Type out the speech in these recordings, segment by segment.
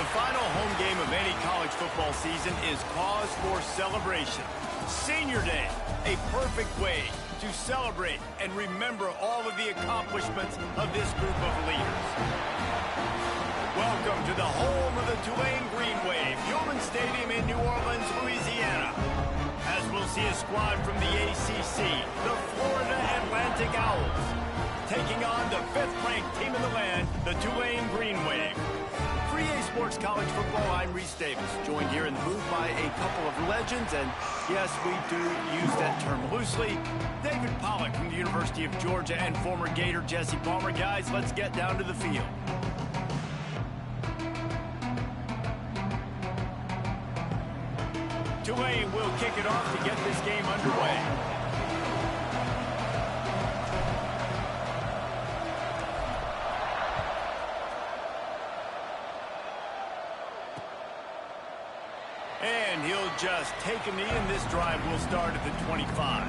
The final home game of any college football season is cause for celebration. Senior Day, a perfect way to celebrate and remember all of the accomplishments of this group of leaders. Welcome to the home of the Tulane Green Wave, Human Stadium in New Orleans, Louisiana. As we'll see a squad from the ACC, the Florida Atlantic Owls, taking on the 5th-ranked team in the land, the Tulane Green Wave. For EA Sports College Football, I'm Reese Davis, joined here in the booth by a couple of legends, and yes, we do use that term loosely. David Pollack from the University of Georgia and former Gator Jesse Palmer. Guys, let's get down to the field. Tulane will kick it off to get this game underway. And he'll just take a knee, and this drive will start at the 25.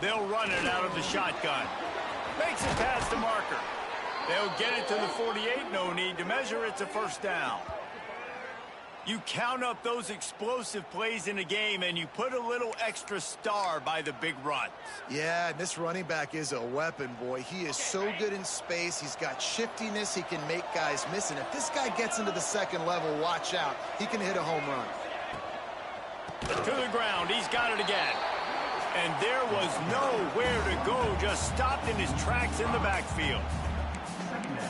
They'll run it out of the shotgun. Makes it past the marker. They'll get it to the 48. No need to measure. It's a first down. You count up those explosive plays in a game, and you put a little extra star by the big runs. Yeah, this running back is a weapon, boy. He is so good in space. He's got shiftiness. He can make guys miss. And if this guy gets into the second level, watch out. He can hit a home run. To the ground. He's got it again. And there was nowhere to go, just stopped in his tracks in the backfield.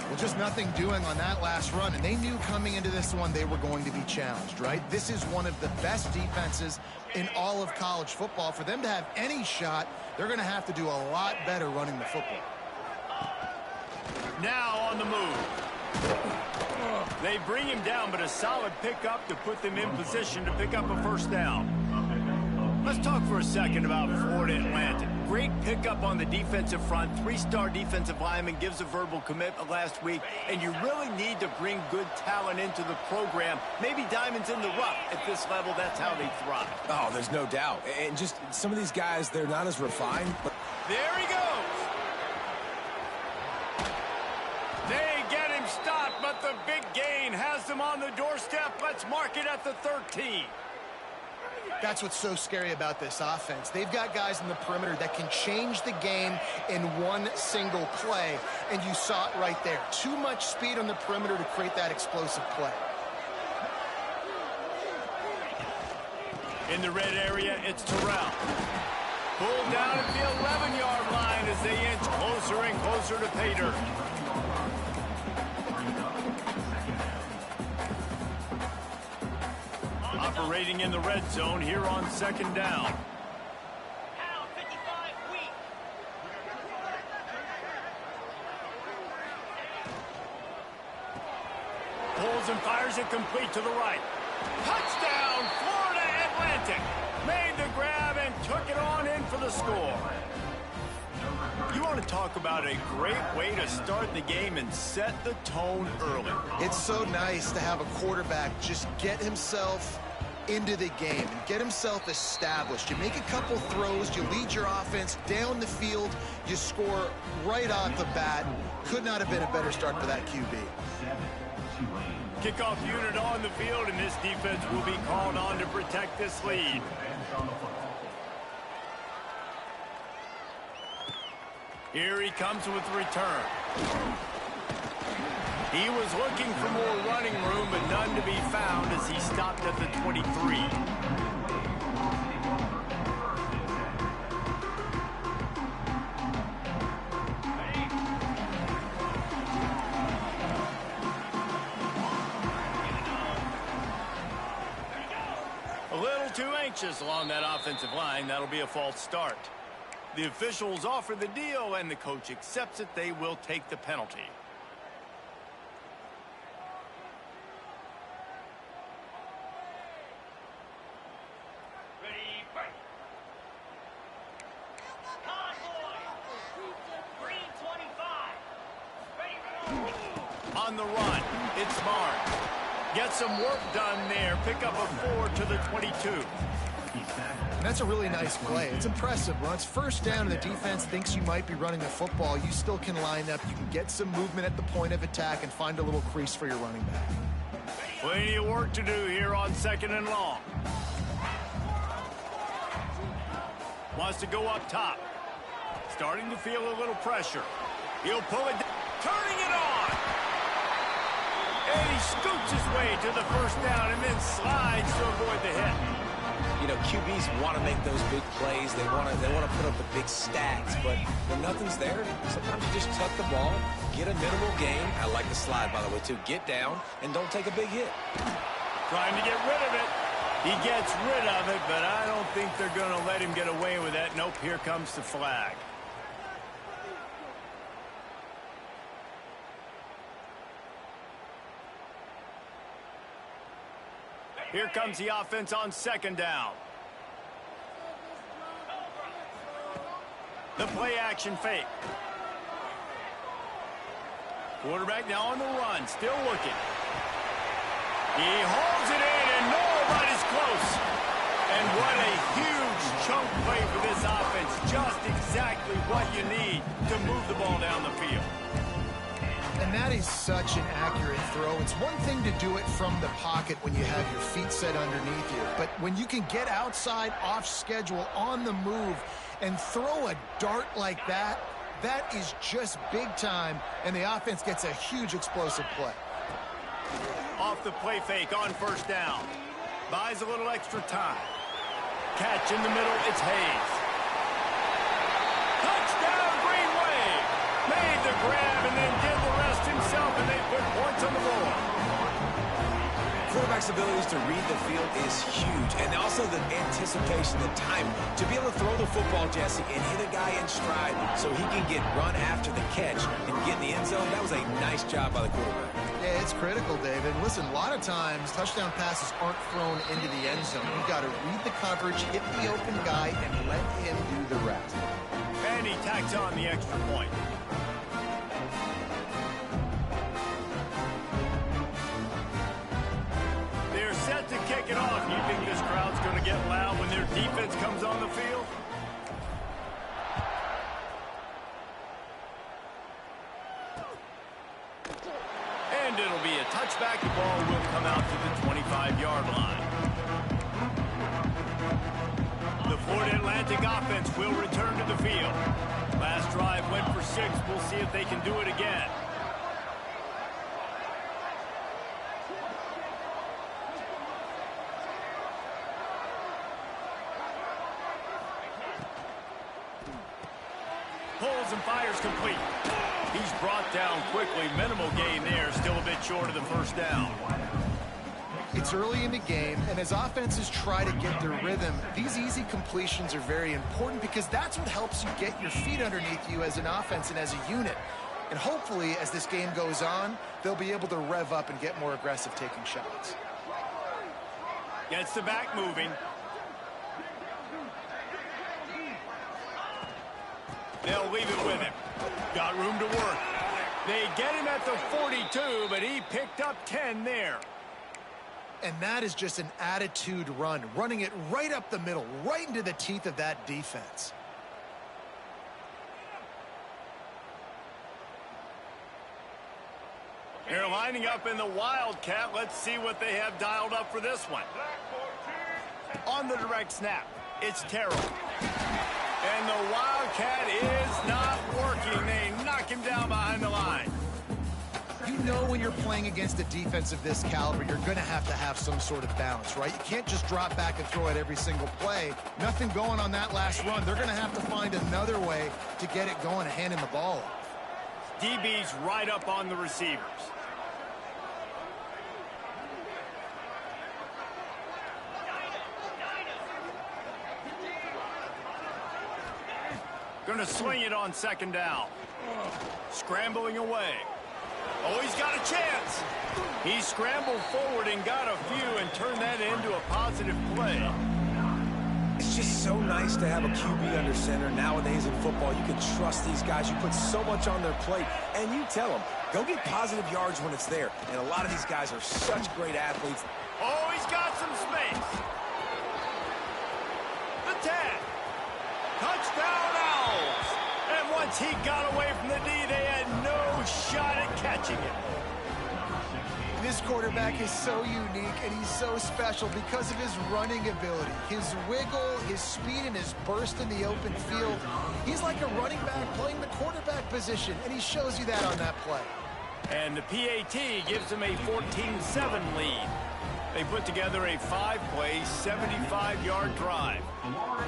Well, just nothing doing on that last run, and they knew coming into this one they were going to be challenged, right? This is one of the best defenses in all of college football. For them to have any shot, they're going to have to do a lot better running the football. Now on the move. They bring him down, but a solid pickup to put them in position to pick up a first down. Let's talk for a second about Florida Atlantic. Great pickup on the defensive front. 3-star defensive lineman gives a verbal commitment last week, and you really need to bring good talent into the program. Maybe diamonds in the rough. At this level, that's how they thrive. Oh, there's no doubt. And just some of these guys, they're not as refined. But there he goes. They get him stopped, but the big gain has them on the doorstep. Let's mark it at the 13. That's what's so scary about this offense. They've got guys in the perimeter that can change the game in one single play, and you saw it right there. Too much speed on the perimeter to create that explosive play. In the red area, it's Terrell. Pulled down at the 11-yard line as they inch closer and closer to pay dirt. Operating in the red zone here on second down. Pulls and fires it complete to the right. Touchdown, Florida Atlantic. Made the grab and took it on in for the score. You want to talk about a great way to start the game and set the tone early. It's so nice to have a quarterback just get himself into the game and get himself established. You make a couple throws, you lead your offense down the field, you score right off the bat. Could not have been a better start for that QB. Kickoff unit on the field, and this defense will be called on to protect this lead. Here he comes with the return. He was looking for more running room, but none to be found as he stopped at the 23. A little too anxious along that offensive line. That'll be a false start. The officials offer the deal, and the coach accepts it. They will take the penalty. on the run. It's smart. Get some work done there. Pick up a 4 to the 22. That's a really nice play. It's impressive. When it's first down and the defense thinks you might be running the football, you still can line up. You can get some movement at the point of attack and find a little crease for your running back. Plenty of work to do here on 2nd and long. Wants to go up top. Starting to feel a little pressure. He'll pull it down. Turning it on. And he scoots his way to the first down and then slides to avoid the hit. You know, QBs want to make those big plays. They want to put up the big stats. But when nothing's there, sometimes you just tuck the ball, get a minimal gain. I like the slide, by the way, too. Get down and don't take a big hit. Trying to get rid of it. He gets rid of it, but I don't think they're going to let him get away with that. Nope, here comes the flag. Here comes the offense on 2nd down. The play action fake. Quarterback now on the run, still looking. He holds it in and nobody's close. And what a huge chunk play for this offense. Just exactly what you need to move the ball down the field. And that is such an accurate throw. It's one thing to do it from the pocket when you have your feet set underneath you. But when you can get outside, off schedule, on the move, and throw a dart like that, that is just big time. And the offense gets a huge explosive play. Off the play fake on 1st down. Buys a little extra time. Catch in the middle, it's Hayes. Touchdown, Green Wave! Made the grab and then did the rest himself, and they put points on the board. Quarterback's abilities to read the field is huge, and also the anticipation, the time to be able to throw the football, Jesse, and hit a guy in stride so he can get run after the catch and get in the end zone. That was a nice job by the quarterback. Yeah, it's critical, David. Listen, a lot of times touchdown passes aren't thrown into the end zone. You've got to read the coverage, hit the open guy, and let him do the rest. And he tacks on the extra point. They're set to kick it off. You think this crowd's going to get loud when their defense comes on the field? And it'll be a touchback. The ball will come out to the 25-yard line. The Florida Atlantic offense will return to the field. Last drive went for 6. We'll see if they can do it again. Pulls and fires complete. He's brought down quickly. Minimal gain there. Still a bit short of the first down. It's early in the game, and as offenses try to get their rhythm, these easy completions are very important because that's what helps you get your feet underneath you as an offense and as a unit. And hopefully, as this game goes on, they'll be able to rev up and get more aggressive taking shots. Gets the back moving. They'll leave it with him. Got room to work. They get him at the 42, but he picked up 10 there. And that is just an attitude run, running it right up the middle, right into the teeth of that defense. They're lining up in the Wildcat. Let's see what they have dialed up for this one. On the direct snap, it's Terrell. And the Wildcat is not working. They knock him down behind the line. You know when you're playing against a defense of this caliber, you're going to have some sort of balance, right? You can't just drop back and throw it every single play. Nothing going on that last run. They're going to have to find another way to get it going and hand him the ball off. DB's right up on the receivers. Going to swing it on 2nd down. Scrambling away. Oh, he's got a chance. He scrambled forward and got a few and turned that into a positive play. It's just so nice to have a QB under center. Nowadays in football, you can trust these guys. You put so much on their plate, and you tell them, go get positive yards when it's there. And a lot of these guys are such great athletes. Oh, he's got some space. The 10. Touchdown Owls. And once he got away from the D, they had no shot at catching it. This quarterback is so unique and he's so special because of his running ability, his wiggle, his speed, and his burst in the open field. He's like a running back playing the quarterback position, and he shows you that on that play. And the PAT gives them a 14-7 lead. They put together a 5-play, 75-yard drive.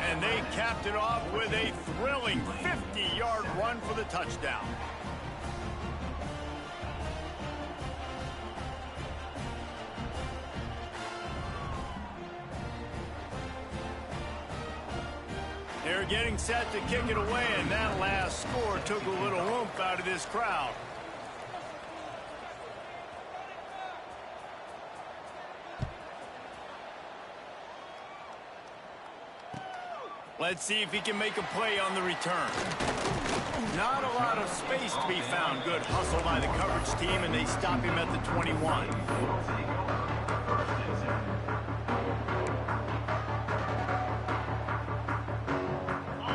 And they capped it off with a thrilling 50-yard run for the touchdown. They're getting set to kick it away, and that last score took a little oomph out of this crowd. Let's see if he can make a play on the return. Not a lot of space to be found. Good hustle by the coverage team, and they stop him at the 21.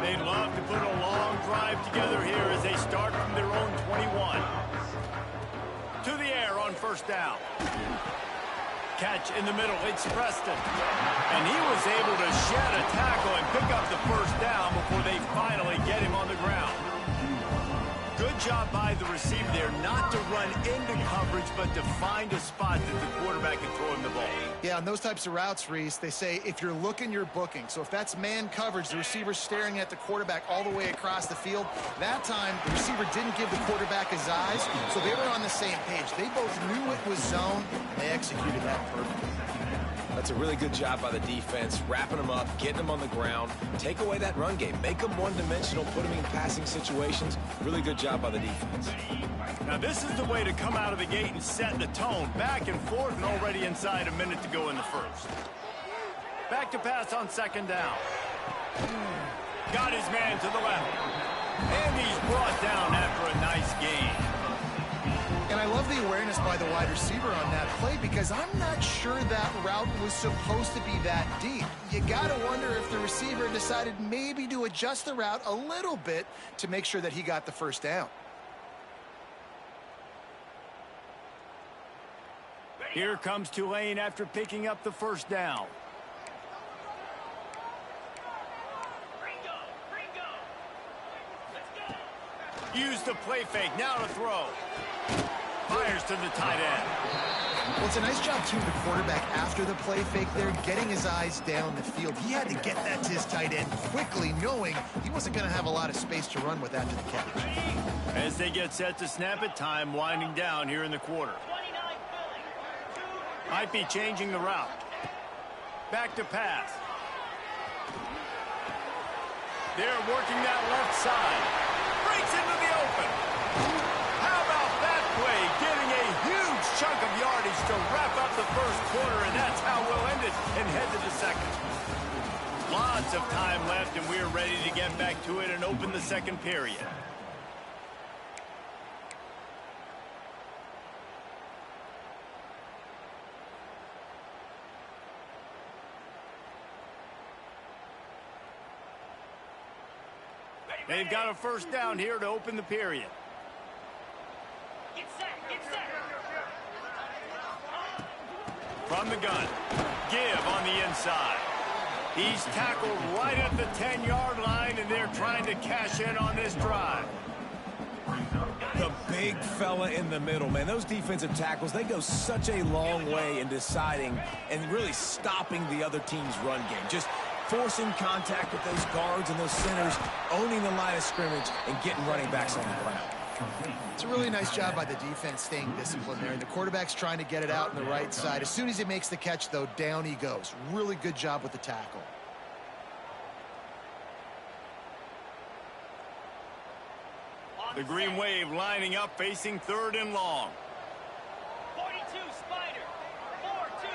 They'd love to put a long drive together here as they start from their own 21. To the air on first down. Catch in the middle. It's Preston. And he was able to shed a tackle and pick up the first down before they finally get him on the ground. Good job by the receiver there, not to run into coverage, but to find a spot that the quarterback can throw him the ball. Yeah, on those types of routes, Reese, they say if you're looking, you're booking. So if that's man coverage, the receiver's staring at the quarterback all the way across the field. That time, the receiver didn't give the quarterback his eyes, so they were on the same page. They both knew it was zone, and they executed that perfectly. That's a really good job by the defense, wrapping them up, getting them on the ground, take away that run game, make them one-dimensional, put them in passing situations. Really good job by the defense. Now this is the way to come out of the gate and set the tone. Back and forth and already inside a minute to go in the first. Back to pass on second down. Got his man to the left. And he's brought down after a nice gain. And I love the awareness by the wide receiver on that play because I'm not sure that route was supposed to be that deep. You got to wonder if the receiver decided maybe to adjust the route a little bit to make sure that he got the first down. Here comes Tulane after picking up the first down. Use the play fake, now to throw. Fires to the tight end. Well, it's a nice job, too, the quarterback after the play fake there, getting his eyes down the field. He had to get that to his tight end quickly, knowing he wasn't going to have a lot of space to run with after the catch. As they get set to snap it, time winding down here in the quarter. Might be changing the route. Back to pass. They're working that left side. Breaks into the open. How about that play? Getting a huge chunk of yardage to wrap up the first quarter, and that's how we'll end it and head to the second. Lots of time left, and we're ready to get back to it and open the second period. They've got a first down here to open the period. Get set, get set. From the gun. Give on the inside. He's tackled right at the 10-yard line, and they're trying to cash in on this drive. The big fella in the middle, man. Those defensive tackles, they go such a long way in deciding and really stopping the other team's run game. Just forcing contact with those guards and those centers, owning the line of scrimmage, and getting running backs on the ground. It's a really nice job by the defense staying disciplined there. And the quarterback's trying to get it out on the right side. As soon as he makes the catch, though, down he goes. Really good job with the tackle. The Green Wave lining up, facing third and long. 42, Spider. 4-2.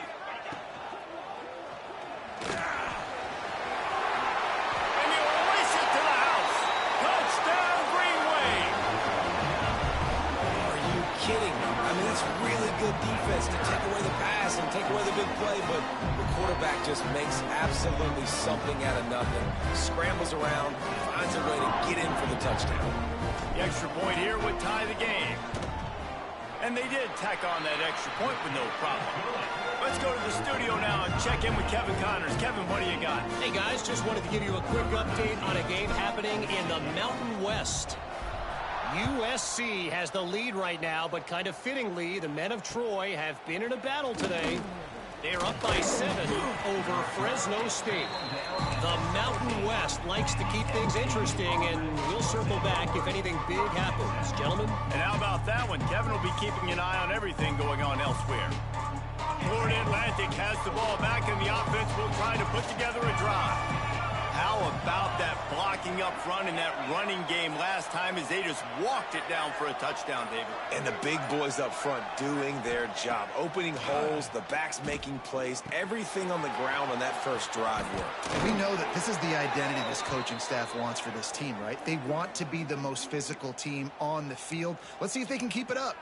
defense to take away the pass and take away the big play, but the quarterback just makes absolutely something out of nothing, scrambles around, finds a way to get in for the touchdown. The extra point here would tie the game. And they did tack on that extra point with no problem. Let's go to the studio now and check in with Kevin Connors. Kevin, what do you got? Hey, guys, just wanted to give you a quick update on a game happening in the Mountain West. USC has the lead right now, but kind of fittingly, the men of Troy have been in a battle today. They're up by 7 over Fresno State. The Mountain West likes to keep things interesting, and we'll circle back if anything big happens. Gentlemen? And how about that one? Kevin will be keeping an eye on everything going on elsewhere. Florida Atlantic has the ball back, and the offense will try to put together a drive. How about that blocking up front in that running game last time as they just walked it down for a touchdown, David? And the big boys up front doing their job, opening holes, the backs making plays, everything on the ground on that first drive worked. And we know that this is the identity this coaching staff wants for this team, right? They want to be the most physical team on the field. Let's see if they can keep it up.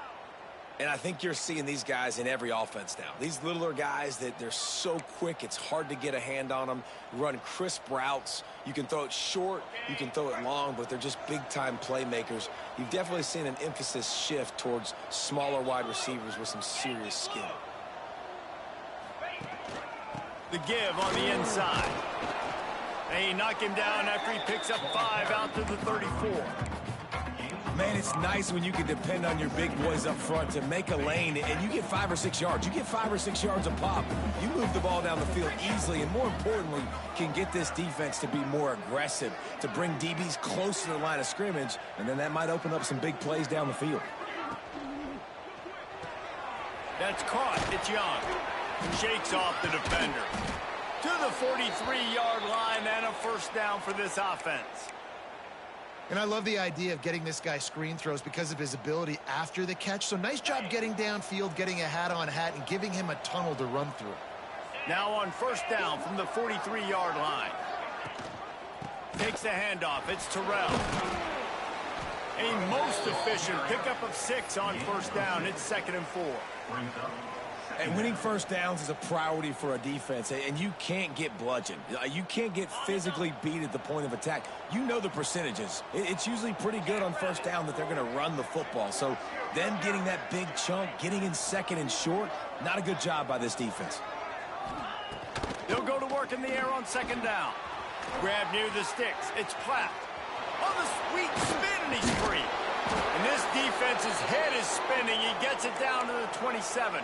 And I think you're seeing these guys in every offense now. These littler guys that they're so quick, it's hard to get a hand on them. Run crisp routes. You can throw it short, you can throw it long, but they're just big-time playmakers. You've definitely seen an emphasis shift towards smaller wide receivers with some serious skill. The give on the inside. They knock him down after he picks up 5 out to the 34. Man, it's nice when you can depend on your big boys up front to make a lane, and you get 5 or 6 yards. You get 5 or 6 yards a pop. You move the ball down the field easily, and more importantly, can get this defense to be more aggressive, to bring DBs close to the line of scrimmage, and then that might open up some big plays down the field. That's caught. It's Young. Shakes off the defender. To the 43-yard line and a first down for this offense. And I love the idea of getting this guy screen throws because of his ability after the catch. So nice job getting downfield, getting a hat-on-hat, and giving him a tunnel to run through. Now on first down from the 43-yard line. Takes the handoff. It's Terrell. A most efficient pickup of 6 on first down. It's 2nd and 4. And winning first downs is a priority for a defense, and you can't get bludgeoned. You can't get physically beat at the point of attack. You know the percentages. It's usually pretty good on first down that they're going to run the football. So them getting that big chunk, getting in 2nd and short, not a good job by this defense. They'll go to work in the air on 2nd down. Grab near the sticks. It's Platt. On the sweet spin, and he's free. And this defense's head is spinning. He gets it down to the 27.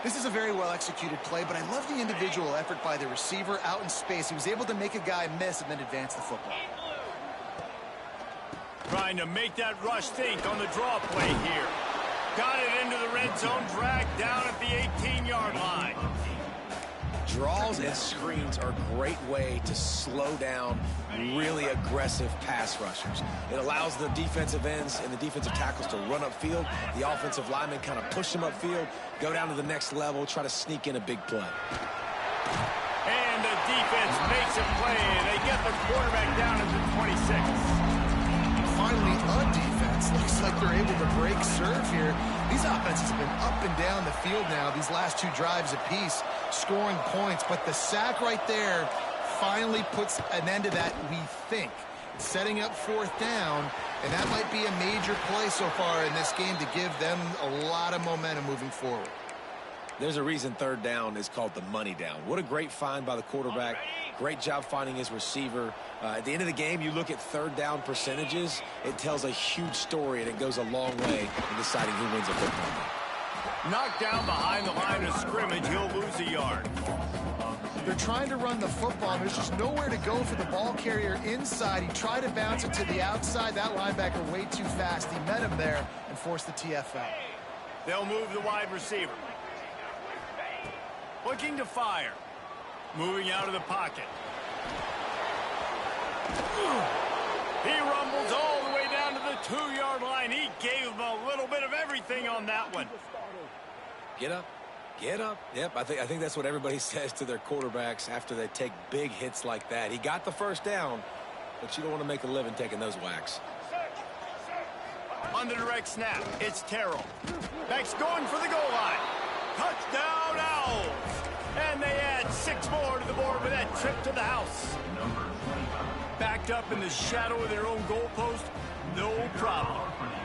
This is a very well-executed play, but I love the individual effort by the receiver out in space. He was able to make a guy miss and then advance the football. Trying to make that rush think on the draw play here. Got it into the red zone, dragged down at the 18-yard line. Draws and screens are a great way to slow down really aggressive pass rushers. It allows the defensive ends and the defensive tackles to run upfield. The offensive linemen kind of push them upfield, go down to the next level, try to sneak in a big play. And the defense makes a play, and they get the quarterback down at the 26. Finally, a defense. Looks like they're able to break serve here. These offenses have been up and down the field now, these last 2 drives apiece, scoring points. But the sack right there finally puts an end to that, we think. Setting up 4th down, and that might be a major play so far in this game to give them a lot of momentum moving forward. There's a reason 3rd down is called the money down. What a great find by the quarterback. Great job finding his receiver. At the end of the game, you look at 3rd down percentages. It tells a huge story, and it goes a long way in deciding who wins a football game. Knocked down behind the line of scrimmage, he'll lose a yard. They're trying to run the football, and there's just nowhere to go for the ball carrier inside. He tried to bounce it to the outside. That linebacker way too fast. He met him there and forced the TFL. They'll move the wide receiver. Looking to fire. Moving out of the pocket. He rumbles all the way down to the 2-yard line. He gave him a little bit of everything on that one. Get up. Get up. Yep, I think that's what everybody says to their quarterbacks after they take big hits like that. He got the first down, but you don't want to make a living taking those whacks. On the direct snap, it's Terrell. Beck's going for the goal line. Touchdown, Owls! And they add 6 more to the board with that trip to the house. Backed up in the shadow of their own goalpost, no problem.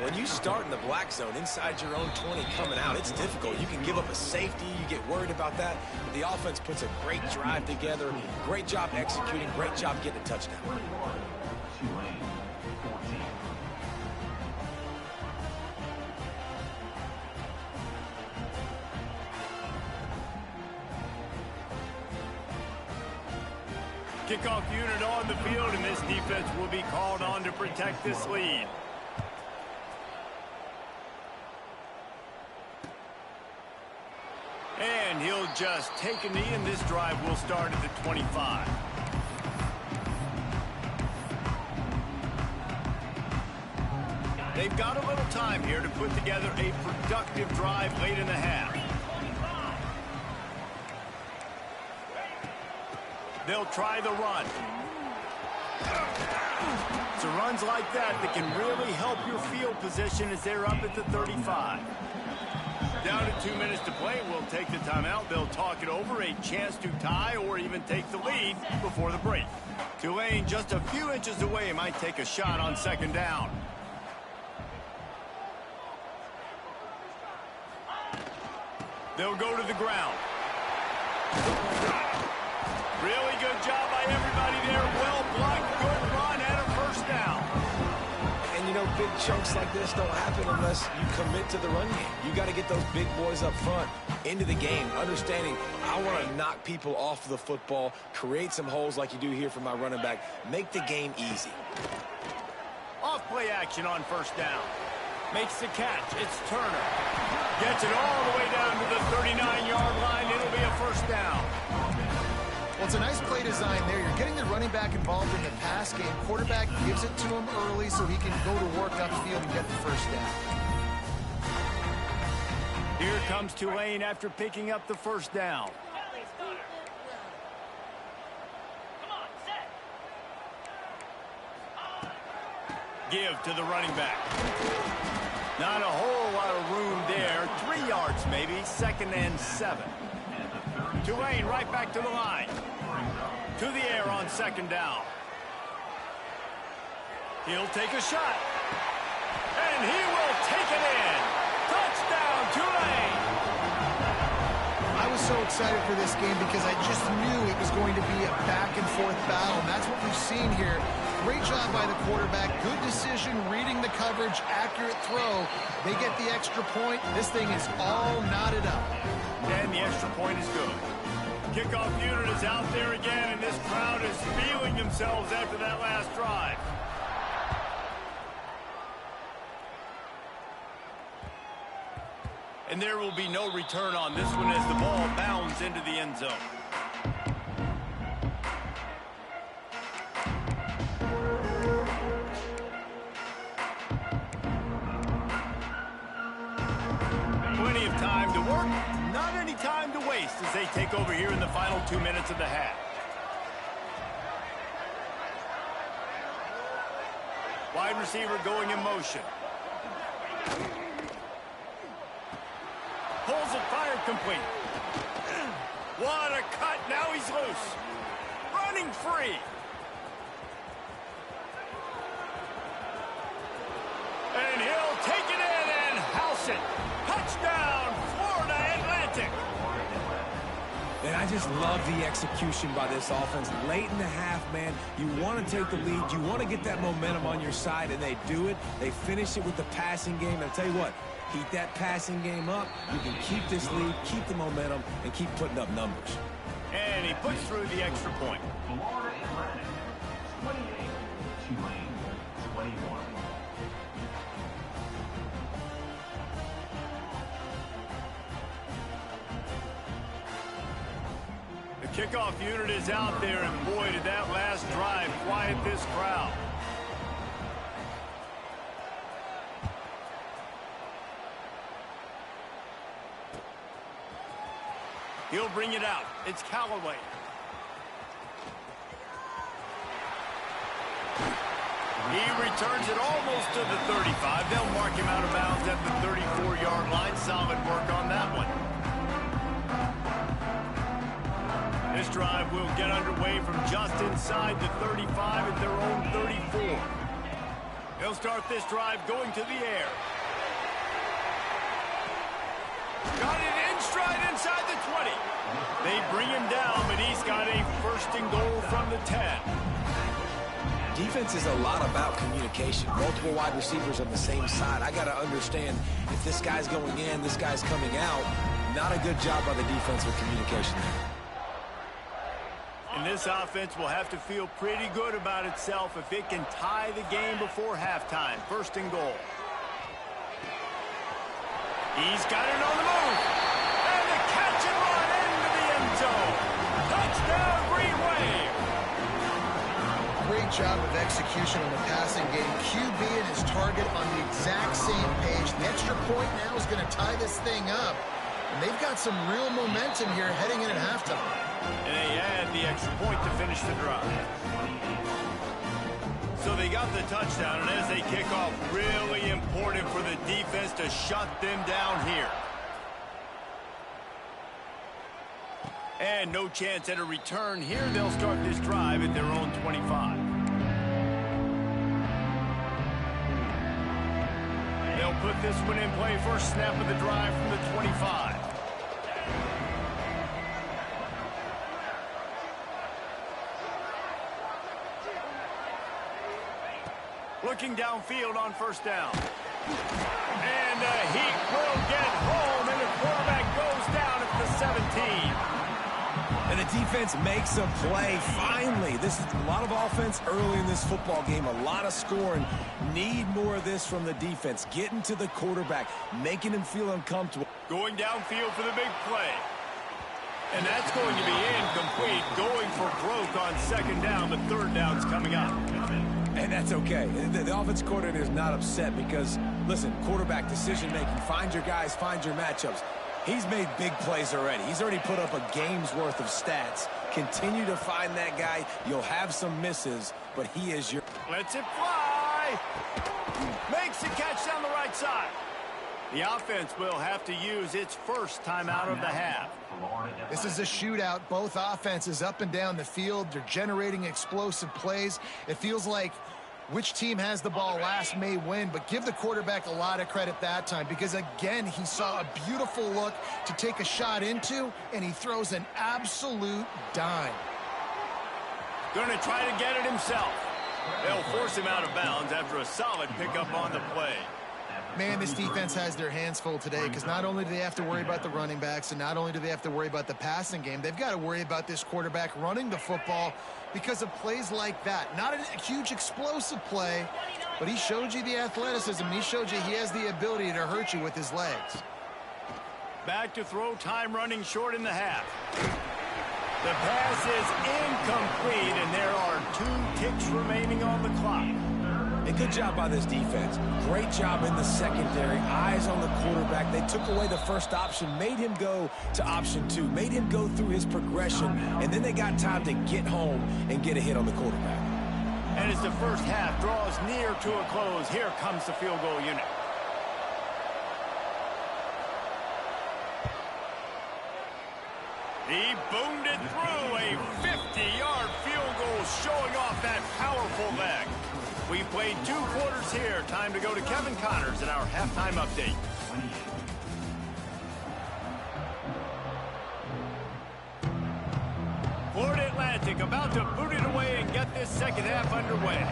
When you start in the black zone inside your own 20 coming out, it's difficult. You can give up a safety. You get worried about that. But the offense puts a great drive together. Great job executing. Great job getting a touchdown. Kickoff unit on the field, and this defense will be called on to protect this lead. And he'll just take a knee, and this drive will start at the 25. They've got a little time here to put together a productive drive late in the half. They'll try the run. It's runs like that that can really help your field position as they're up at the 35. Down to 2 minutes to play. We'll take the timeout. They'll talk it over. A chance to tie or even take the lead before the break. Tulane just a few inches away might take a shot on second down. They'll go to the ground. Really good job by everybody there. Well blocked, good run, and a first down. And, you know, big chunks like this don't happen unless you commit to the run game. You got to get those big boys up front into the game, understanding I want to knock people off the football, create some holes like you do here for my running back, make the game easy. Off play action on first down. Makes the catch. It's Turner. Gets it all the way down to the 39-yard line. It'll be a first down. Well, it's a nice play design there. You're getting the running back involved in the pass game. Quarterback gives it to him early so he can go to work upfield and get the first down. Here comes Tulane after picking up the first down. Give to the running back. Not a whole lot of room there. 3 yards maybe. 2nd and 7. Tulane right back to the line. To the air on second down. He'll take a shot. And he will take it in. Touchdown, Tulane. I was so excited for this game because I just knew it was going to be a back-and-forth battle, and that's what we've seen here. Great job by the quarterback. Good decision, reading the coverage, accurate throw. They get the extra point. This thing is all knotted up. And the extra point is good. Kickoff unit is out there again, and this crowd is feeling themselves after that last drive. And there will be no return on this one as the ball bounds into the end zone. Plenty of time to work, not any time to waste as they take over here in the final 2 minutes of the half. Wide receiver going in motion. Pulls it, fired complete. What a cut, now he's loose. Running free. And he'll take it in and house it. Touchdown, Florida Atlantic. And I just love the execution by this offense. Late in the half, man, you want to take the lead. You want to get that momentum on your side, and they do it. They finish it with the passing game. And I'll tell you what, keep that passing game up. You can keep this lead, keep the momentum, and keep putting up numbers. And he puts through the extra point. Florida Atlantic, 28, Tulane, 21. The kickoff unit is out there, and boy, did that last drive quiet this crowd. He'll bring it out. It's Callaway. He returns it almost to the 35. They'll mark him out of bounds at the 34-yard line. Solid work on that one. This drive will get underway from just inside the 35 at their own 34. They'll start this drive going to the air. Got it in stride inside the 20. They bring him down, but he's got a first and goal from the 10. Defense is a lot about communication. Multiple wide receivers on the same side. I got to understand if this guy's going in, this guy's coming out. Not a good job by the defense with communication there. And this offense will have to feel pretty good about itself if it can tie the game before halftime. First and goal. He's got it on the move. And the catch and run into the end zone. Touchdown, Green Wave. Great job of execution on the passing game. QB and his target on the exact same page. The extra point now is going to tie this thing up. And they've got some real momentum here heading in at halftime. And they add the extra point to finish the drive. So they got the touchdown, and as they kick off, really important for the defense to shut them down here. And no chance at a return here. They'll start this drive at their own 25. They'll put this one in play. First snap of the drive from the 25. Looking downfield on first down. And he will get home, and the quarterback goes down at the 17. And the defense makes a play, finally. This is a lot of offense early in this football game, a lot of scoring. Need more of this from the defense. Getting to the quarterback, making him feel uncomfortable. Going downfield for the big play. And that's going to be incomplete. Going for broke on second down. The third down's coming up. And that's okay. The offense coordinator is not upset because, listen, quarterback decision-making, find your guys, find your matchups. He's made big plays already. He's already put up a game's worth of stats. Continue to find that guy. You'll have some misses, but he is your... Lets it fly. Makes a catch down the right side. The offense will have to use its first timeout of the half. This is a shootout. Both offenses up and down the field. They're generating explosive plays. It feels like which team has the ball last may win, but give the quarterback a lot of credit that time because, again, he saw a beautiful look to take a shot into, and he throws an absolute dime. Going to try to get it himself. They'll force him out of bounds after a solid pickup on the play. Man, this defense has their hands full today because not only do they have to worry about the running backs and not only do they have to worry about the passing game, they've got to worry about this quarterback running the football because of plays like that. Not a huge explosive play, but he showed you the athleticism. He showed you he has the ability to hurt you with his legs. Back to throw, time running short in the half. The pass is incomplete, and there are 2 ticks remaining on the clock. A good job by this defense. Great job in the secondary. Eyes on the quarterback. They took away the first option, made him go to option 2, made him go through his progression, and then they got time to get home and get a hit on the quarterback. And as the first half draws near to a close, here comes the field goal unit. He boomed it through, a 50-yard field goal showing off that powerful leg. We played 2 quarters here. Time to go to Kevin Connors in our halftime update. Florida Atlantic about to boot it away and get this second half underway.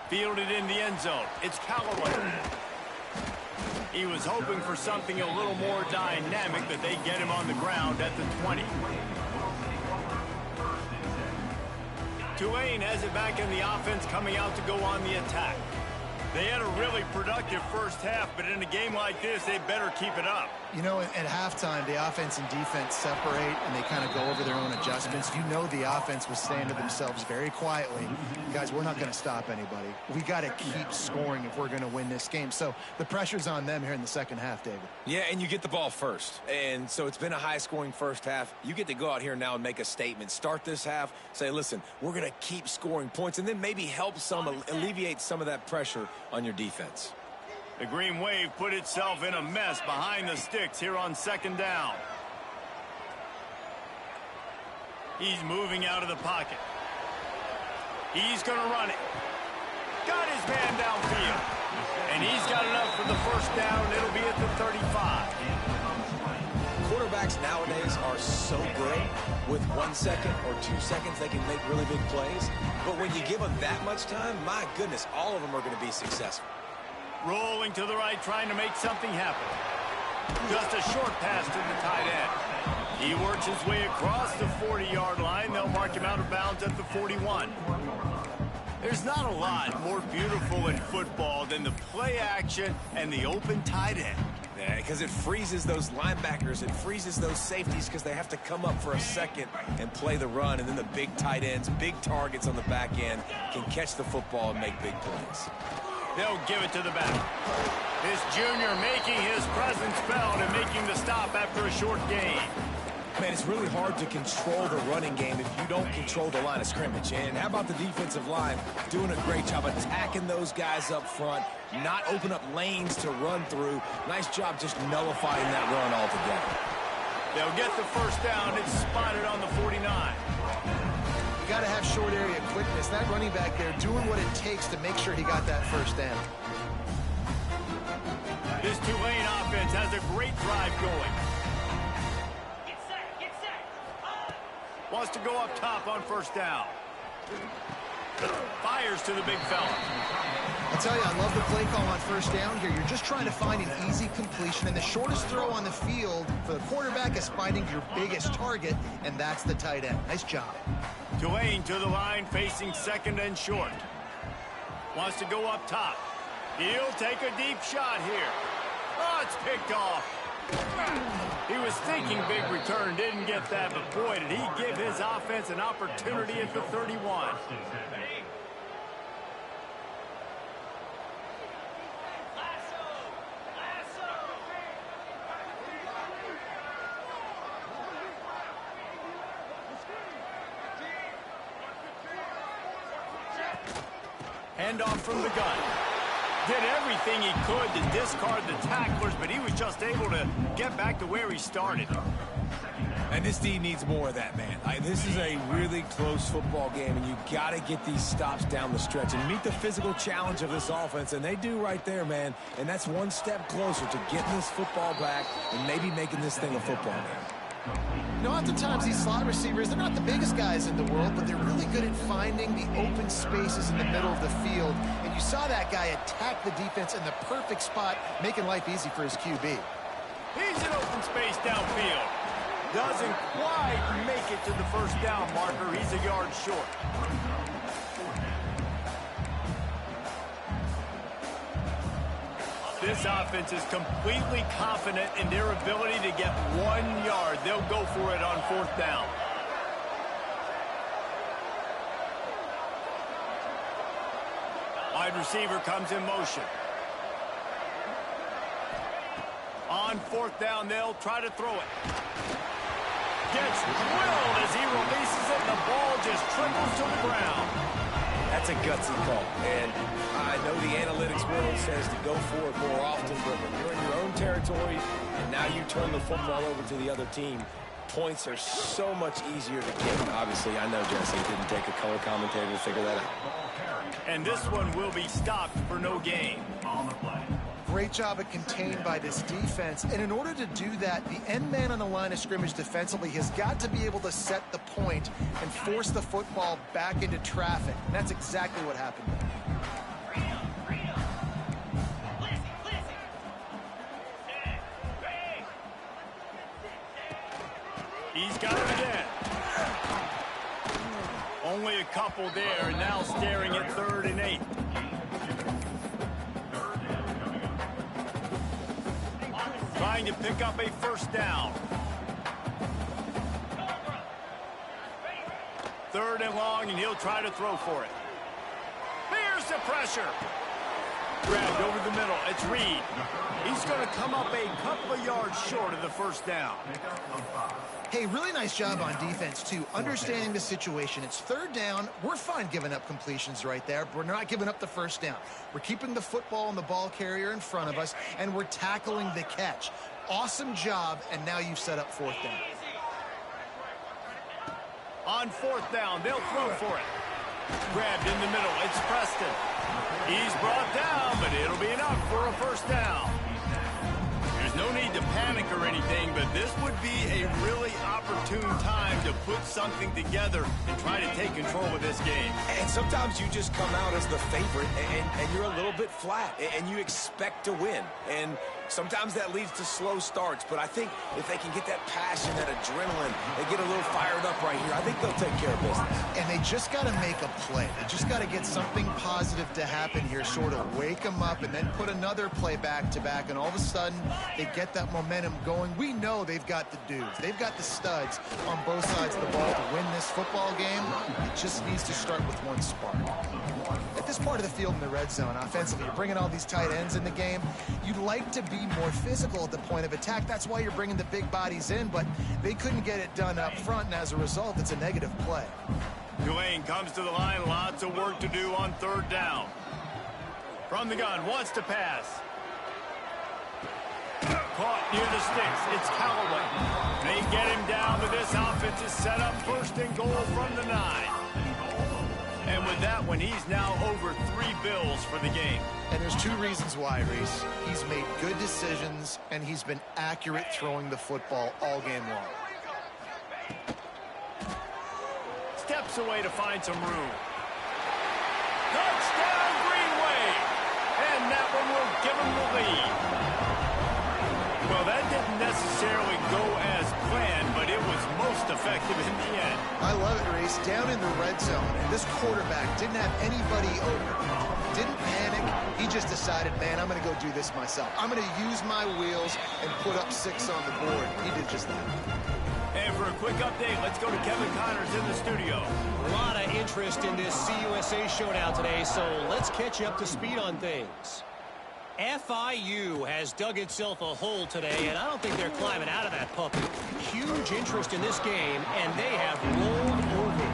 Fielded in the end zone. It's Callaway. He was hoping for something a little more dynamic, but they get him on the ground at the 20. Tulane has it back in the offense, coming out to go on the attack. They had a really productive first half, but in a game like this, they better keep it up. You know, at halftime, the offense and defense separate, and they kind of go over their own adjustments. You know the offense was saying to themselves very quietly, guys, we're not going to stop anybody. We got to keep scoring if we're going to win this game. So the pressure's on them here in the second half, David. Yeah, and you get the ball first. And so it's been a high-scoring first half. You get to go out here now and make a statement. Start this half, say, listen, we're going to keep scoring points, and then maybe help alleviate some of that pressure on your defense. The Green Wave put itself in a mess behind the sticks here on second down. He's moving out of the pocket. He's going to run it. Got his man downfield. And he's got enough for the first down. It'll be at the 35. Quarterbacks nowadays are so good. With 1 second or 2 seconds, they can make really big plays. But when you give them that much time, my goodness, all of them are going to be successful. Rolling to the right, trying to make something happen. Just a short pass to the tight end. He works his way across the 40-yard line. They'll mark him out of bounds at the 41. There's not a lot more beautiful in football than the play action and the open tight end. Yeah, because it freezes those linebackers. It freezes those safeties because they have to come up for a second and play the run. And then the big tight ends, big targets on the back end can catch the football and make big plays. They'll give it to the back. This junior making his presence felt and making the stop after a short gain. Man, it's really hard to control the running game if you don't control the line of scrimmage. And how about the defensive line doing a great job attacking those guys up front, not open up lanes to run through. Nice job just nullifying that run altogether. They'll get the first down. It's spotted on the 49. You got to have short area quickness. That running back there doing what it takes to make sure he got that first down. This Tulane offense has a great drive going. Get set, get set. Wants to go up top on first down. Fires to the big fella. I'll tell you, I love the play call on first down here. You're just trying to find an easy completion, and the shortest throw on the field for the quarterback is finding your biggest target, and that's the tight end. Nice job. Tulane to the line, facing second and short. Wants to go up top. He'll take a deep shot here. Oh, it's picked off. He was thinking big return, didn't get that, but boy, did he give his offense an opportunity at the 31. Handoff from the gun. Did everything he could to discard the tacklers, but he was just able to get back to where he started. And this team needs more of that, man. This is a really close football game, and you got to get these stops down the stretch and meet the physical challenge of this offense, and they do right there, man. And that's one step closer to getting this football back and maybe making this thing a football game. You know, oftentimes these slot receivers, they're not the biggest guys in the world, but they're really good at finding the open spaces in the middle of the field. And you saw that guy attack the defense in the perfect spot, making life easy for his QB. He's in open space downfield. Doesn't quite make it to the first down marker. He's a yard short. This offense is completely confident in their ability to get 1 yard. They'll go for it on fourth down. Wide receiver comes in motion. On fourth down, they'll try to throw it. Gets drilled as he releases it, and the ball just triples to the ground. That's a gutsy call, and I know the analytics world says to go for it more often, but when you're in your own territory and now you turn the football over to the other team, points are so much easier to get. Obviously, I know, Jesse, it didn't take a color commentator to figure that out. And this one will be stopped for no gain. On the play. Great job of contained by this defense. And in order to do that, the end man on the line of scrimmage defensively has got to be able to set the point and force the football back into traffic. And that's exactly what happened. He's got it again. Only a couple there, and now staring at 3rd and 8. trying to pick up a first down. 3rd and long, and he'll try to throw for it. Here's the pressure. Grabbed over the middle. It's Reed. He's going to come up a couple of yards short of the first down. Hey, really nice job on defense, too, understanding the situation. It's 3rd down. We're fine giving up completions right there, but we're not giving up the first down. We're keeping the football and the ball carrier in front of us, and we're tackling the catch. Awesome job, and now you've set up 4th down. On 4th down, they'll throw for it. Grabbed in the middle. It's Preston. He's brought down, but it'll be enough for a first down. There's no need to panic or anything, but this would be a really opportune time to put something together and try to take control of this game. And sometimes you just come out as the favorite, and you're a little bit flat, and you expect to win. And sometimes that leads to slow starts, but I think if they can get that passion, that adrenaline, they get a little fired up right here, I think they'll take care of business. And they just got to make a play. They just got to get something positive to happen here, sort of wake them up, and then put another play back-to-back, and all of a sudden they get that momentum going. We know they've got the dudes. They've got the studs on both sides of the ball to win this football game. It just needs to start with one spark. At this part of the field in the red zone, offensively, you're bringing all these tight ends in the game. You'd like to be more physical at the point of attack. That's why you're bringing the big bodies in, but they couldn't get it done up front, and as a result, it's a negative play. Tulane comes to the line. Lots of work to do on 3rd down. From the gun, wants to pass. Caught near the sticks. It's Callaway. They get him down, but this offense is set up 1st and goal from the 9. And with that one, he's now over 3 bills for the game. And there's 2 reasons why, Reese. He's made good decisions, and he's been accurate throwing the football all game long. Steps away to find some room. Touchdown, Greenway! And that one will give him the lead. Well, that didn't necessarily go as planned, but it was most effective in the end. I love it, Reese. Down in the red zone, and this quarterback didn't have anybody open. Didn't panic. He just decided, man, I'm going to go do this myself. I'm going to use my wheels and put up 6 on the board. He did just that. And for a quick update, let's go to Kevin Connors in the studio. A lot of interest in this CUSA showdown today, so let's catch you up to speed on things. FIU has dug itself a hole today, and I don't think they're climbing out of that puppy. Huge interest in this game, and they have rolled over.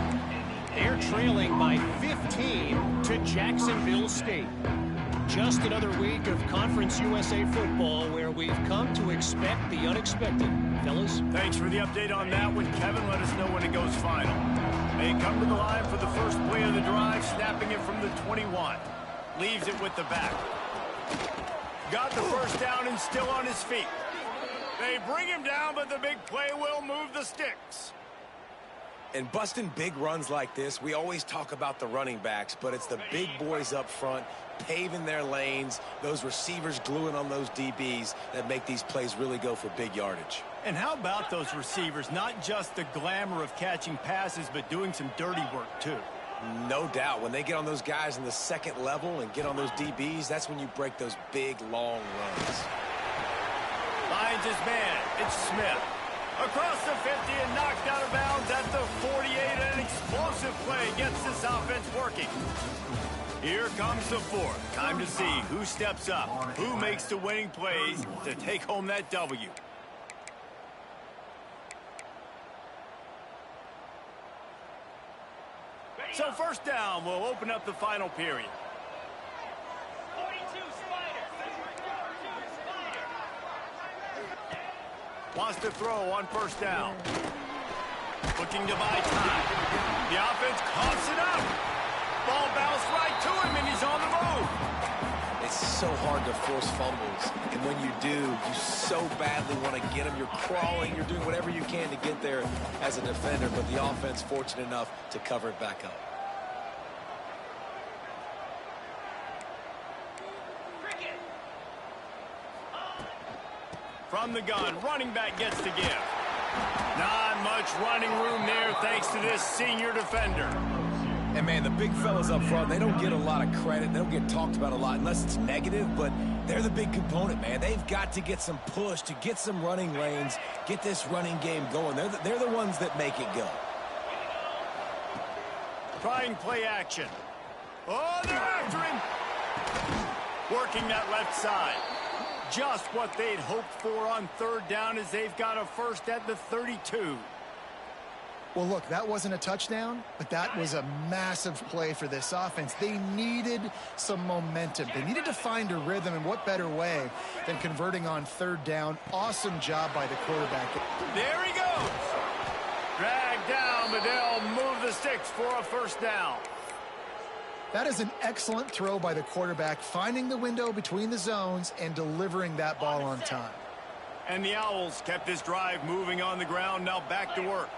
They're trailing by 15 to Jacksonville State. Just another week of Conference USA football where we've come to expect the unexpected. Fellas? Thanks for the update on that one, Kevin. Let us know when it goes final. They come to the line for the first play of the drive, snapping it from the 21. Leaves it with the back. Got the first down and still on his feet. They bring him down, but the big play will move the sticks. And busting big runs like this, we always talk about the running backs, but it's the big boys up front, paving their lanes, those receivers gluing on those DBs that make these plays really go for big yardage. And how about those receivers? Not just the glamour of catching passes, but doing some dirty work, too. No doubt. When they get on those guys in the second level and get on those DBs, that's when you break those big, long runs. Finds his man. It's Smith. Across the 50 and knocked out of bounds at the 48. An explosive play gets this offense working. Here comes the 4th. Time to see who steps up, who makes the winning plays to take home that W. So 1st down will open up the final period. 42 Spider. Wants to throw on 1st down. Looking to buy time. The offense coughs it up. Ball bounced right to him, and he's on the move. It's so hard to force fumbles, and when you do, you so badly want to get them. You're crawling, you're doing whatever you can to get there as a defender, but the offense fortunate enough to cover it back up. From the gun, running back gets the give. Not much running room there thanks to this senior defender. And, man, the big fellas up front, they don't get a lot of credit. They don't get talked about a lot unless it's negative, but they're the big component, man. They've got to get some push, to get some running lanes, get this running game going. They're the ones that make it go. Trying play action. Oh, they're after him. Working that left side. Just what they'd hoped for on third down as they've got a first at the 32. Well, look, that wasn't a touchdown, but that was a massive play for this offense. They needed some momentum. They needed to find a rhythm, and what better way than converting on third down. Awesome job by the quarterback. There he goes. Dragged down, but they'll move the sticks for a first down. That is an excellent throw by the quarterback, finding the window between the zones and delivering that ball on time. And the Owls kept this drive moving on the ground. Now back to work.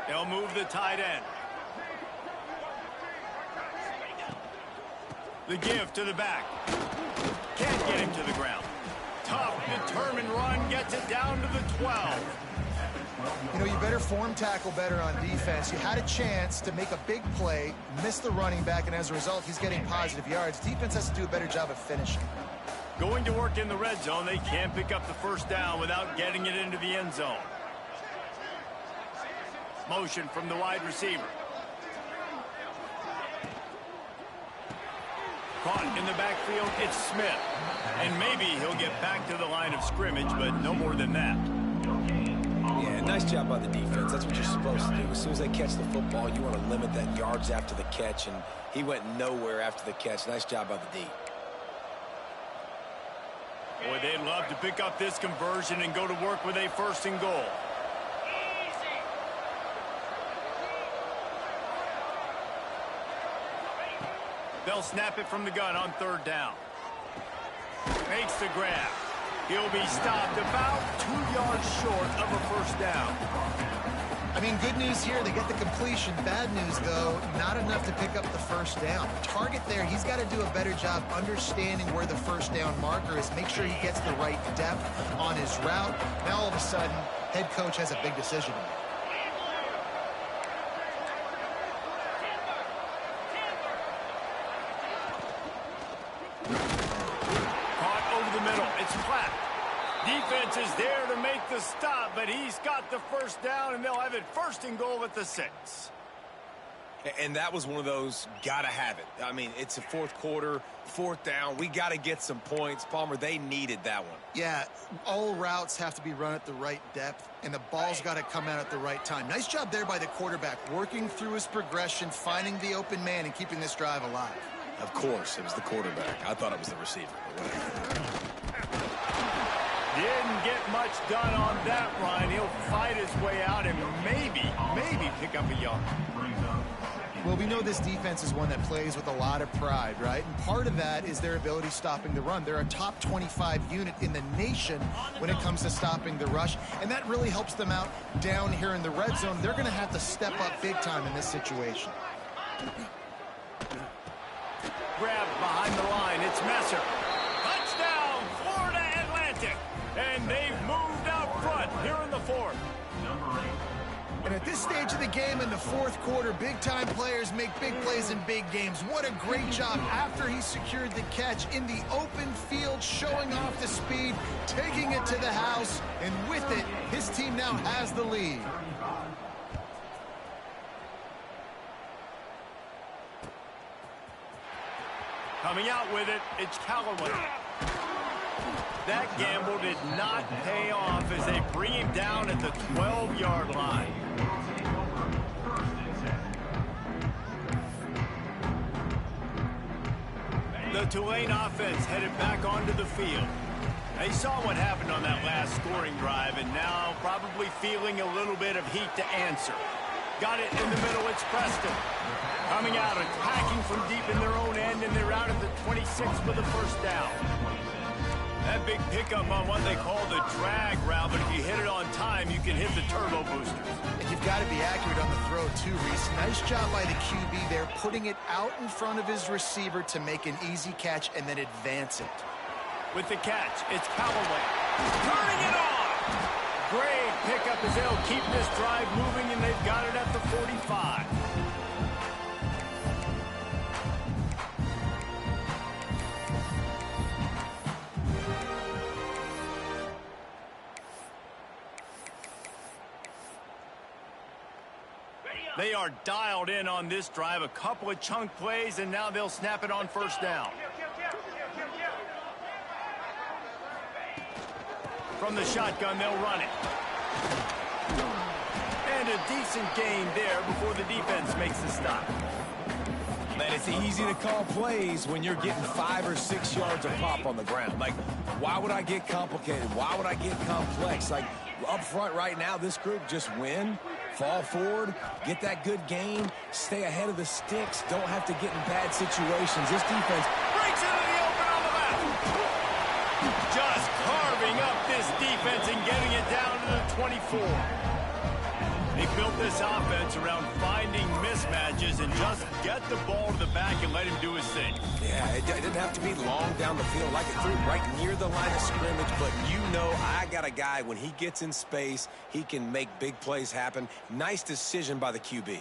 They'll move the tight end. The give to the back. Can't get him to the ground. Tough, determined run gets it down to the 12. You know, you better form tackle better on defense. You had a chance to make a big play, miss the running back, and as a result, he's getting positive yards. Defense has to do a better job of finishing. Going to work in the red zone, they can't pick up the first down without getting it into the end zone. Motion from the wide receiver. Caught in the backfield, it's Smith. And maybe he'll get back to the line of scrimmage, but no more than that. Yeah, nice job by the defense. That's what you're supposed to do. As soon as they catch the football, you want to limit that yards after the catch, and he went nowhere after the catch. Nice job by the D. Boy, they'd love to pick up this conversion and go to work with a first and goal. They'll snap it from the gun on third down. Makes the grab. He'll be stopped about 2 yards short of a first down. I mean, good news here, they get the completion. Bad news, though, not enough to pick up the first down. Target there, he's got to do a better job understanding where the first down marker is. Make sure he gets the right depth on his route. Now, all of a sudden, head coach has a big decision to make. Defense is there to make the stop, but he's got the first down, and they'll have it first and goal at the 6. And that was one of those gotta have it. I mean, it's a fourth quarter, fourth down. We got to get some points. Palmer, they needed that one. Yeah, all routes have to be run at the right depth, and the ball's got to come out at the right time. Nice job there by the quarterback, working through his progression, finding the open man, and keeping this drive alive. Of course, it was the quarterback. I thought it was the receiver, but whatever. Didn't get much done on that run. He'll fight his way out and maybe pick up a yard. Well, we know this defense is one that plays with a lot of pride, right? And part of that is their ability stopping the run. They're a top 25 unit in the nation when it comes to stopping the rush, and that really helps them out down here in the red zone. They're going to have to step up big time in this situation. Grab behind the line. It's Messer. Touchdown, Florida Atlantic. And they've moved out front here in the fourth. And at this stage of the game in the fourth quarter, big-time players make big plays in big games. What a great job after he secured the catch in the open field, showing off the speed, taking it to the house, and with it, his team now has the lead. Coming out with it, it's Callaway. That gamble did not pay off as they bring him down at the 12-yard line. The Tulane offense headed back onto the field. They saw what happened on that last scoring drive and now probably feeling a little bit of heat to answer. Got it in the middle, it's Preston. Coming out, attacking from deep in their own end, and they're out at the 26 with a first down. That big pickup on what they call the drag route, but if you hit it on time, you can hit the turbo boosters. And you've got to be accurate on the throw, too, Reese. Nice job by the QB there, putting it out in front of his receiver to make an easy catch and then advance it. With the catch, it's Callaway. Turning it on! Great pickup as they'll keep this drive moving, and they've got it at the 45. They are dialed in on this drive. A couple of chunk plays, and now they'll snap it on first down. From the shotgun, they'll run it. And a decent gain there before the defense makes the stop. Man, it's easy to call plays when you're getting 5 or 6 yards of pop on the ground. Like, why would I get complicated? Why would I get complex? Like, up front right now, this group just win, fall forward, get that good gain, stay ahead of the sticks, don't have to get in bad situations. This defense Breaks into the open on the left. Just carving up this defense and getting it down to the 24. They built this offense around finding mismatches and just get the ball to the back and let him do his thing. Yeah, it didn't have to be long down the field. Like it threw right near the line of scrimmage, but you know I got a guy, when he gets in space, he can make big plays happen. Nice decision by the QB.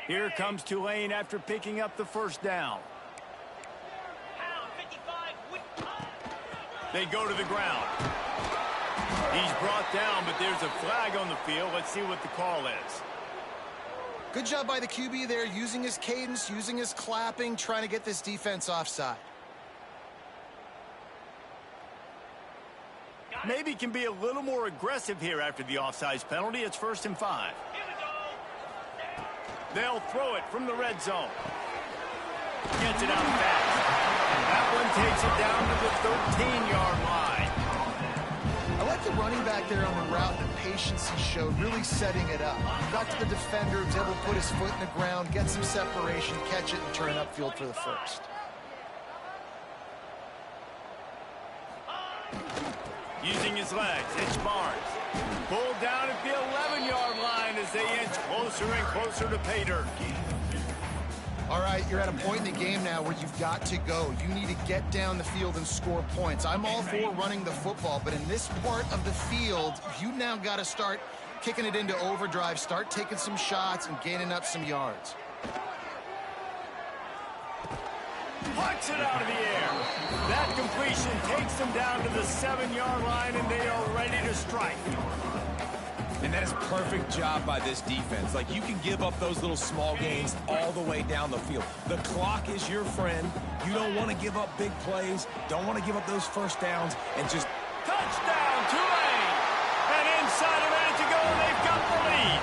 Here comes Tulane after picking up the first down. They go to the ground. He's brought down, but there's a flag on the field. Let's see what the call is. Good job by the QB there, using his cadence, using his clapping, trying to get this defense offside. Maybe can be a little more aggressive here after the offsides penalty. It's 1st and 5. They'll throw it from the red zone. Gets it out fast. That one takes it down to the 13-yard line. I like the running back there on the route, the patience he showed, really setting it up. Got to the defender, was able to put his foot in the ground, get some separation, catch it, and turn upfield for the first. Using his legs, it's Barnes. Pulled down at the 11-yard line as they inch closer and closer to pay dirt. All right, you're at a point in the game now where you've got to go. You need to get down the field and score points. I'm all for running the football, but in this part of the field, you now got to start kicking it into overdrive, start taking some shots and gaining up some yards. Plucks it out of the air. That completion takes them down to the 7-yard line, and they are ready to strike. And that is perfect job by this defense. Like, you can give up those little small gains all the way down the field. The clock is your friend. You don't want to give up big plays, don't want to give up those first downs, and just... Touchdown, Tulane! And inside a minute to go, and they've got the lead.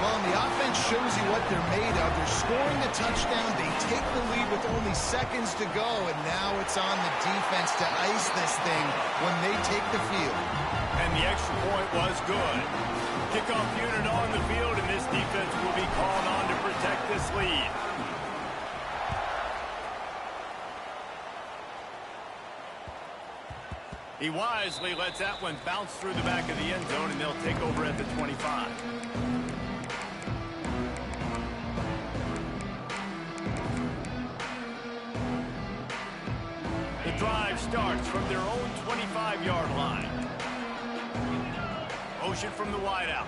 Well, and the offense shows you what they're made of. They're scoring the touchdown. They take the lead with only seconds to go, and now it's on the defense to ice this thing when they take the field. And the extra point was good. Kickoff unit on the field, and this defense will be called on to protect this lead. He wisely lets that one bounce through the back of the end zone, and they'll take over at the 25. The drive starts from their own 25-yard line. Motion from the wideout.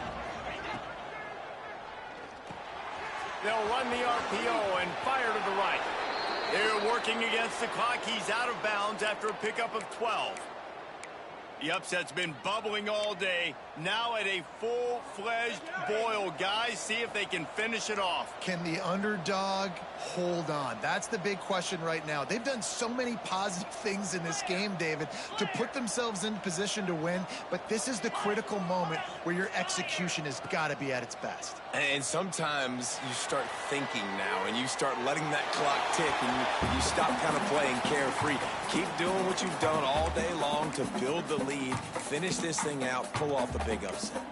They'll run the RPO and fire to the right. They're working against the clock. He's out of bounds after a pickup of 12. The upset's been bubbling all day. Now at a full-fledged boil. Guys, see if they can finish it off. Can the underdog hold on? That's the big question right now. They've done so many positive things in this game, David, to put themselves in position to win, but this is the critical moment where your execution has got to be at its best. And sometimes you start thinking now, and you start letting that clock tick, and you stop kind of playing carefree. Keep doing what you've done all day long to build the lead, finish this thing out, pull off the big upset.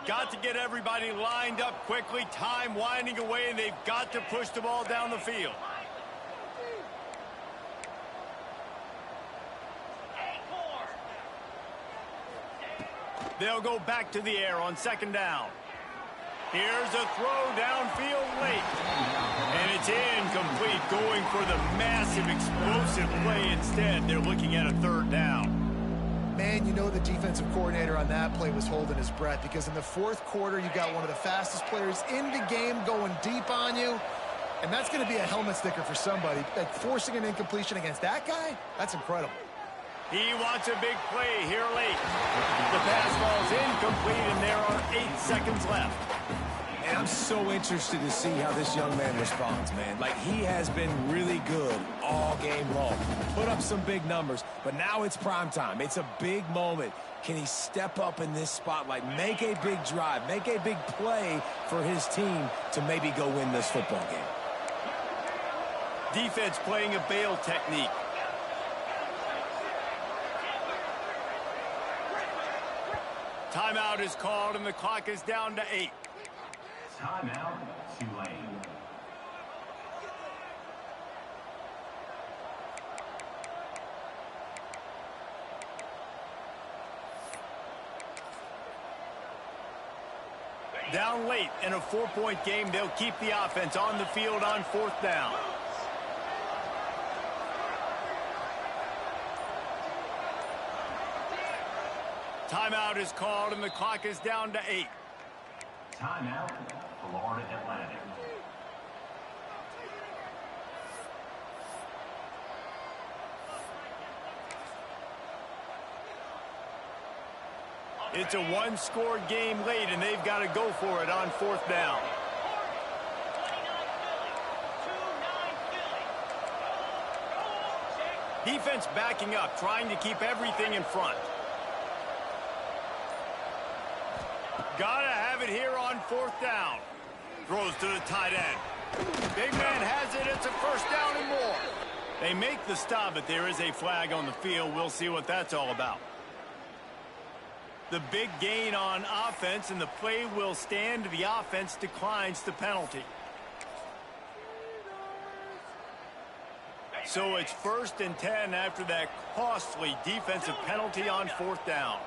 Got to get everybody lined up quickly. Time winding away, and they've got to push the ball down the field. They'll go back to the air on 2nd down. Here's a throw downfield late. And it's incomplete, going for the massive explosive play instead. They're looking at a 3rd down. Man, and you know the defensive coordinator on that play was holding his breath, because in the fourth quarter, you got one of the fastest players in the game going deep on you, and that's going to be a helmet sticker for somebody. Like, forcing an incompletion against that guy, that's incredible. He wants a big play here late. The pass falls incomplete, and there are 8 seconds left. And I'm so interested to see how this young man responds, man. Like, he has been really good all game long. Put up some big numbers, but now it's prime time. It's a big moment. Can he step up in this spotlight, make a big drive, make a big play for his team to maybe go win this football game? Defense playing a bail technique. Timeout is called, and the clock is down to 8. Timeout, Tulane. Down late in a 4-point game, they'll keep the offense on the field on 4th down. Timeout is called, and the clock is down to 8. Timeout, Florida Atlantic. It's a one-score game late, and they've got to go for it on 4th down. Defense backing up, trying to keep everything in front. Gotta have it here on 4th down. Throws to the tight end. Big man has it. It's a 1st down and more. They make the stop, but there is a flag on the field. We'll see what that's all about. The big gain on offense, and the play will stand. The offense declines the penalty. So it's 1st and 10 after that costly defensive penalty on 4th down.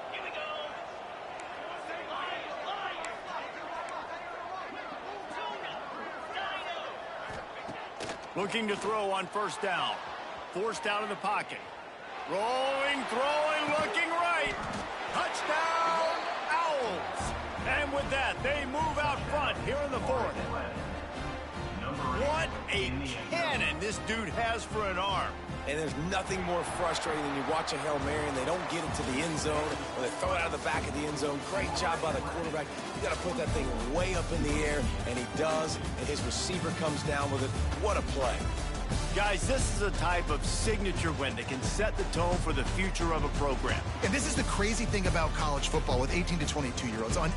Looking to throw on 1st down. Forced out of the pocket. Rolling, throwing, looking right. Touchdown, Owls. And with that, they move out front here in the 4th. What a cannon this dude has for an arm. And there's nothing more frustrating than you watch a Hail Mary and they don't get it to the end zone, or they throw it out of the back of the end zone. Great job by the quarterback. You got to put that thing way up in the air, and he does, and his receiver comes down with it. What a play. Guys, this is a type of signature win that can set the tone for the future of a program. And this is the crazy thing about college football with 18 to 22-year-olds. On